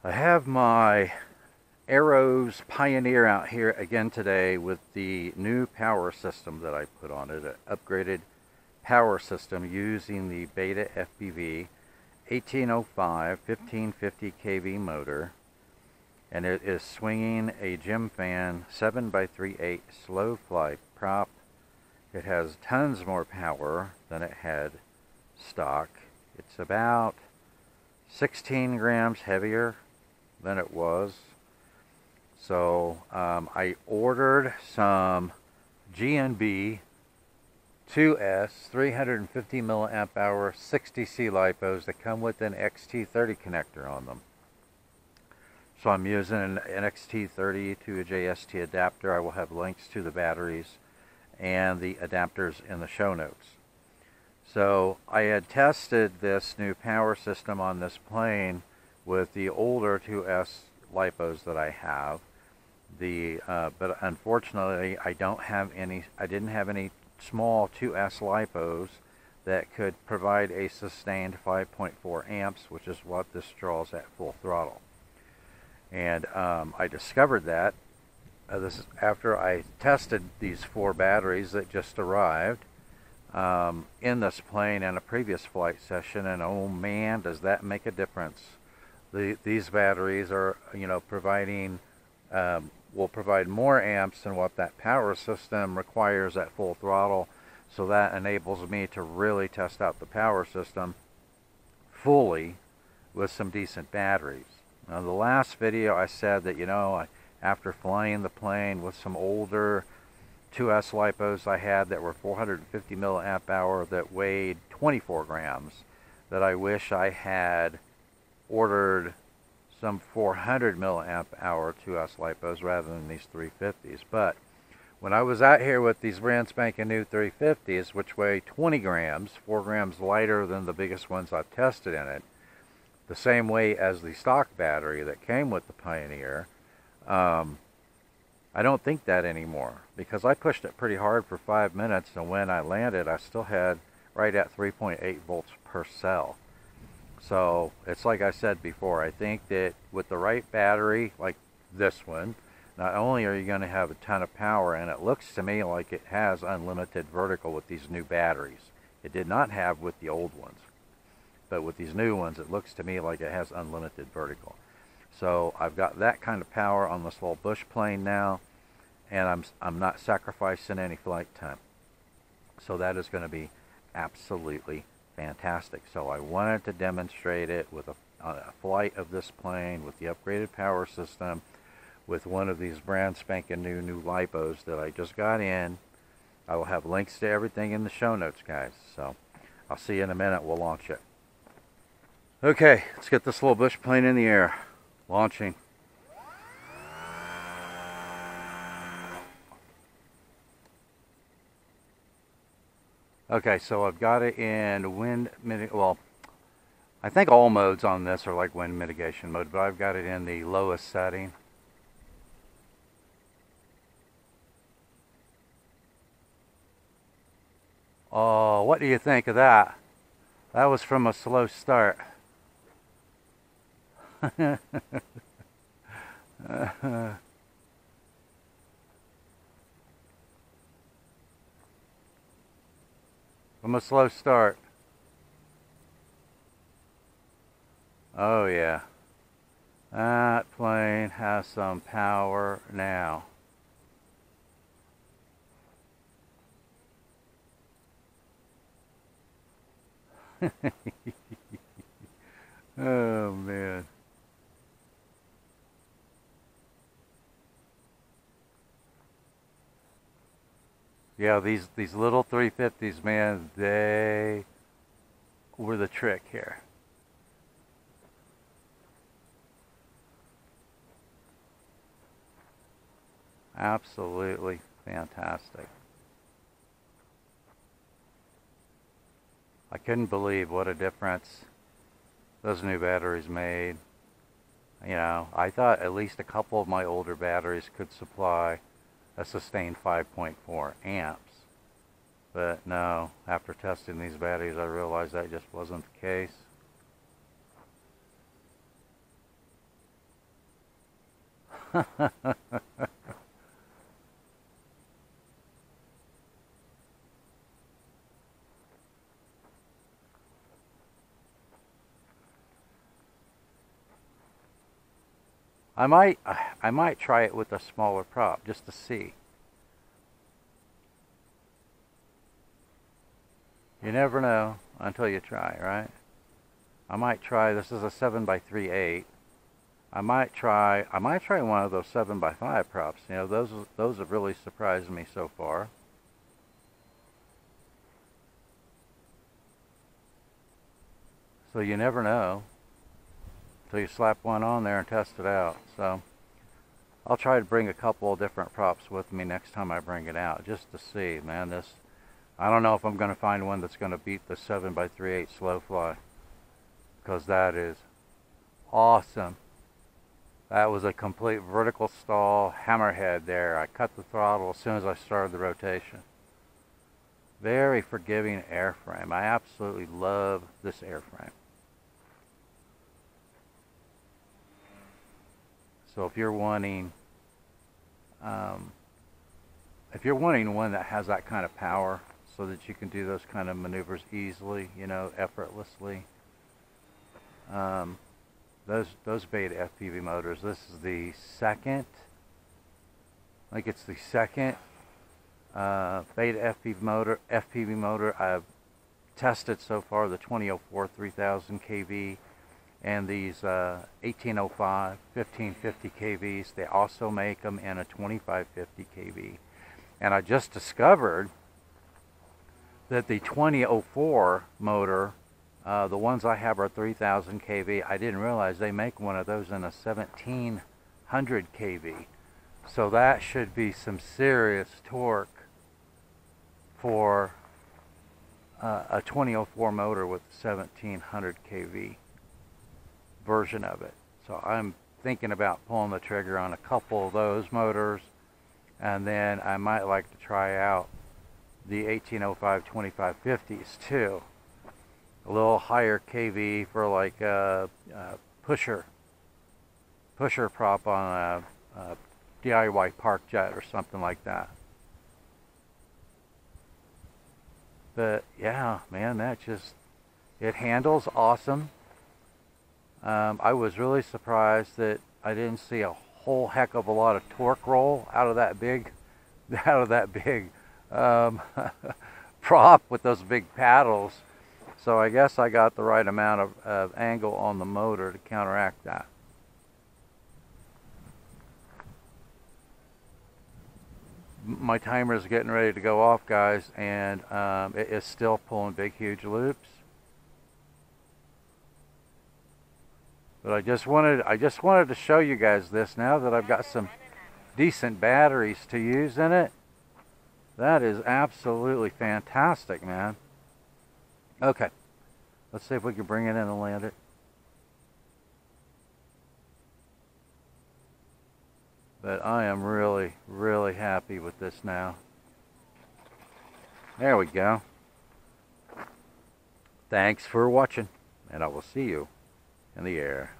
I have my Arrows Pioneer out here again today with the new power system that I put on it, an upgraded power system using the Beta FPV 1805 1550 kV motor, and it is swinging a Gym Fan 7x3/8 slow fly prop. It has tons more power than it had stock. It's about 16 grams heavier than it was. So I ordered some GNB 2S 350 milliamp hour 60C LIPOs that come with an XT30 connector on them. So I'm using an XT30 to a JST adapter. I will have links to the batteries and the adapters in the show notes. So I had tested this new power system on this plane with the older 2S LIPOs that I have. But unfortunately I didn't have any small 2S LIPOs that could provide a sustained 5.4 amps, which is what this draws at full throttle. And I discovered that this is after I tested these 4 batteries that just arrived in this plane in a previous flight session, and oh man, does that make a difference. These batteries are, providing will provide more amps than what that power system requires at full throttle. So that enables me to really test out the power system fully with some decent batteries. Now, the last video I said that, after flying the plane with some older 2S LIPOs I had that were 450 milliamp hour that weighed 24 grams, that I wish I had ordered some 400 milliamp hour 2S LIPOs rather than these 350s. But when I was out here with these brand spanking new 350s, which weigh 20 grams, 4 grams lighter than the biggest ones I've tested in it, the same weight as the stock battery that came with the Pioneer, I don't think that anymore, because I pushed it pretty hard for 5 minutes, and when I landed I still had right at 3.8 volts per cell. So it's like I said before, I think that with the right battery like this one, not only are you going to have a ton of power, and it looks to me like it has unlimited vertical with these new batteries. It did not have with the old ones, but with these new ones it looks to me like it has unlimited vertical. So I've got that kind of power on this little bush plane now, and I'm not sacrificing any flight time. So that is going to be absolutely fantastic. So I wanted to demonstrate it with a flight of this plane with the upgraded power system, with one of these brand spanking new LIPOs that I just got in. I will have links to everything in the show notes, guys. So I'll see you in a minute. We'll launch it. Okay, let's get this little bush plane in the air. Launching. Okay, so I've got it in wind mitigation. Well, I think all modes on this are like wind mitigation mode, but I've got it in the lowest setting. Oh, what do you think of that? That was from a slow start. From a slow start. Oh yeah, that plane has some power now. Oh man. Yeah, these little 350s, man, they were the trick here. Absolutely fantastic. I couldn't believe what a difference those new batteries made. I thought at least a couple of my older batteries could supply a sustained 5.4 amps. But no, after testing these batteries, I realized that just wasn't the case. I might try it with a smaller prop just to see. You never know until you try, right? I might try, this is a 7x3/8. I might try one of those 7x5 props. You know, those have really surprised me so far. So you never know until you slap one on there and test it out. So I'll try to bring a couple of different props with me next time I bring it out, just to see, man. I don't know if I'm going to find one that's going to beat the 7x3/8 slow fly, because that is awesome. That was a complete vertical stall hammerhead there. I cut the throttle as soon as I started the rotation. Very forgiving airframe. I absolutely love this airframe. So if you're wanting one that has that kind of power, so that you can do those kind of maneuvers easily, you know, effortlessly, those Beta FPV motors. This is the second, I think it's the second Beta FPV motor I've tested so far. The 2004 3000 kV and these 1805 1550 kVs. They also make them in a 2550 kV. And I just discovered that the 2004 motor, the ones I have are 3000 kV. I didn't realize they make one of those in a 1700 kV. So that should be some serious torque for a 2004 motor with 1700 kV version of it. So I'm thinking about pulling the trigger on a couple of those motors, and then I might like to try out the 1805 2550s too. A little higher kV for like a pusher prop on a DIY Parkjet or something like that. But yeah, man, it handles awesome. I was really surprised that I didn't see a whole heck of a lot of torque roll out of that big prop with those big paddles. So I guess I got the right amount of angle on the motor to counteract that. My timer is getting ready to go off, guys, and it is still pulling big, huge loops. But I just wanted to show you guys this now that I've got some decent batteries to use in it. That is absolutely fantastic, man. Okay, let's see if we can bring it in and land it. But I am really, really happy with this now. There we go. Thanks for watching, and I will see you in the air.